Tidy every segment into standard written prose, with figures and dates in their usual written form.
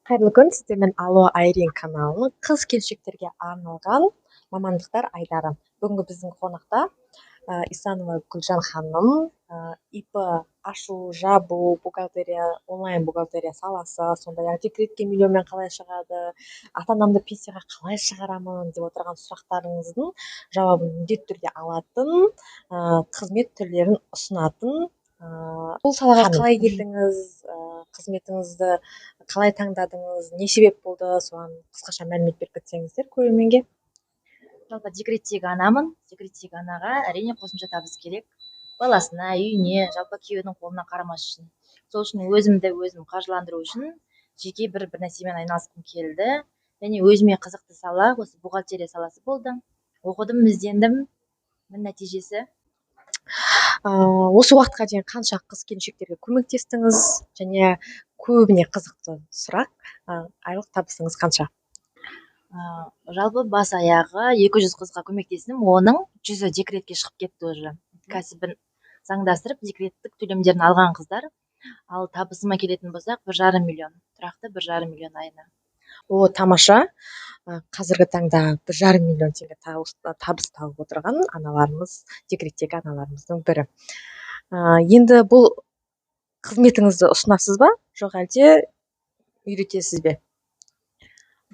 Қайырлы күн, сіздермен Алло Айрин каналының қыз келіншектерге арналған мамандықтар айдары. Бүгінгі біздің қонақта Исанова Гүлжан ханым, ИП ашу, жабу, бухгалтерия, онлайн бухгалтерия саласы, сондай-ақ декретке миллионмен қалай шығады, ата-анамды пенсияға қалай шығарамын деп отырған сұрақтарыңыздың жауабын міндетті түрде алатын, қызмет түрлерін ұсынатын бұл салаға қалай келдіңіз, қызметіңізді қалай таңдадыңыз, не себеп болды, соған қысқаша мәлімет беріп кетсеңіздер көрерменге. Жалпы декреттегі анамын. Декреттегі анаға әрине қосымша табыс керек. Баласына, үйіне, жалпы күйеудің қолына қарамас үшін. Сол үшін өзім қаржыландыру үшін жеке бір нәрсемен айналысқым келді. Және өзіме қызықты сала осы бухгалтерия саласы болды. Оқыдым, іздендім. Нәтижесі осы уақытқа дейін қанша қыз келіншектерге көмектестіңіз, және көбіне қызықты сұрақ, айлық табысыңыз қанша? Жалпы бас аяғы 200 қызға көмектестім, оның 100-і декретке шығып кетті уже. Кәсібін заңдастырып, декреттік төлемдерін алған қыздар. Ал табысыма келетін болсақ, 1,5 миллион, тұрақты 1,5 миллион айына. О, тамаша. Қазіргі таңда 1,5 миллион теңге табыс тауып отырған аналарымыз, декреттегі аналарымыздың бірі. Енді бұл қызметіңізді ұсынасыз ба, жоқ әлде үйретесіз бе?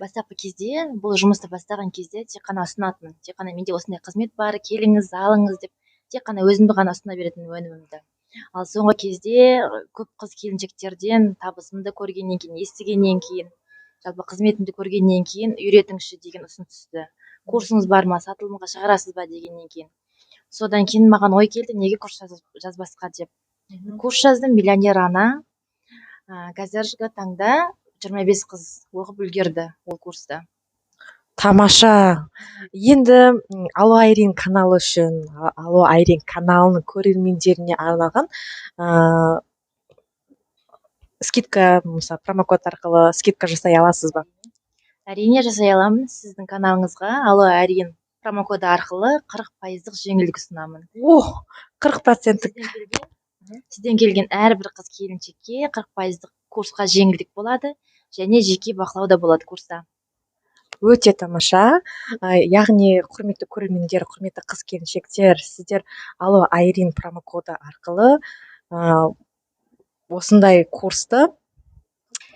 Бастапқы кезде, бұл жұмысты бастаған кезде тек қана ұсынатынмын. Тек қана менде осындай қызмет бар, келіңіз, алыңыз деп, тек қана өзімді ғана ұсына беретін өнімімді. Ал соңғы кезде көп қыз келіншектерден табысымды көргеннен кейін, естігеннен кейін, жалпы қызметімді көргеннен кейін үйретіңізші деген ұсыныс түсті. Курсыңыз бар ма, сатылымға шығарасыз ба дегеннен кейін. Содан кейін маған ой келді, неге курс жазбасқа деп. Курс жаздым, миллионер ана. Қазіргі таңда 25 қыз оқып үлгерді ол курста. Тамаша. Енді Алло Айрин каналы үшін, Алло Айрин каналының көрермендеріне арналған скидка, мысалы промокод арқылы скидка жасай аласыз ба? Әрине жасай аламын. Сіздің каналыңызға Алло Айрин промокоды арқылы 40% жеңілдік ұсынамын. 40%. Сізден келген әрбір қыз келіншекке 40% курсқа жеңілдік болады, және жеке бақылау да болады курста. Өте тамаша. Яғни, құрметті көрермендер, құрметті қыз келіншектер, сіздер Алло Айрин промокоды арқылы осындай курсты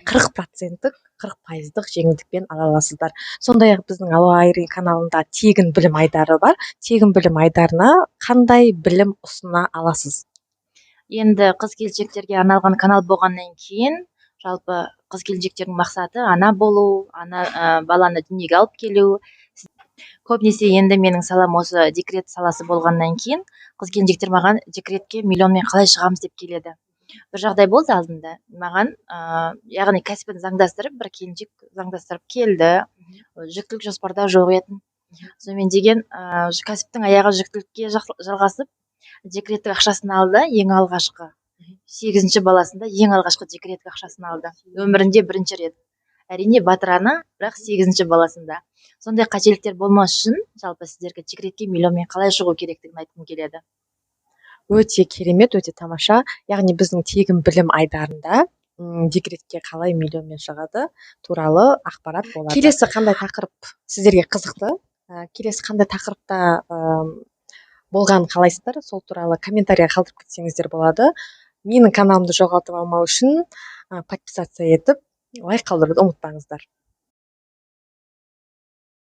40% жеңілдікпен ала аласыздар. Сондай-ақ біздің Алло Айрин каналында тегін білім айдары бар. Тегін білім айдарына қандай білім ұсына аласыз? Енді қыз келіншектерге арналған канал болғаннан кейін, жалпы қыз келіншектердің мақсаты ана болу, баланы дүниеге алып келу. Көбінесе енді менің салам осы декрет саласы болғаннан кейін, қыз келіншектер маған декретке миллионмен қалай шығамыз деп келеді. Бір жағдай болды алдында, маған яғни кәсібін заңдастырып, бір келіншек заңдастырып келді, жүктілік жоспарда жоқ етін. Сонымен деген кәсіптің аяғы жүктілікке жалғасып, декреттік ақшасын алды, ең алғашқы 8-ші баласында ең алғашқы декреттік ақшасын алды. Өмірінде бірінші рет. Әрине батыр ана, бірақ 8-ші баласында. Сондай қателіктер болмас үшін, жалпы сіздерге декретке миллионмен қалай шығу керектігін айтқым келеді. Өте керемет, өте тамаша. Яғни біздің тегін білім айдарында декретке қалай миллионмен шығады туралы ақпарат болады. Келесі қандай тақырып сіздерге қызықты? Келесі қандай тақырыпта болғанын қалайсыздар? Сол туралы комментария қалдырып кетсеңіздер болады. Менің каналымды жоғалтып алмау үшін подписация етіп, лайк қалдыруды ұмытпаңыздар.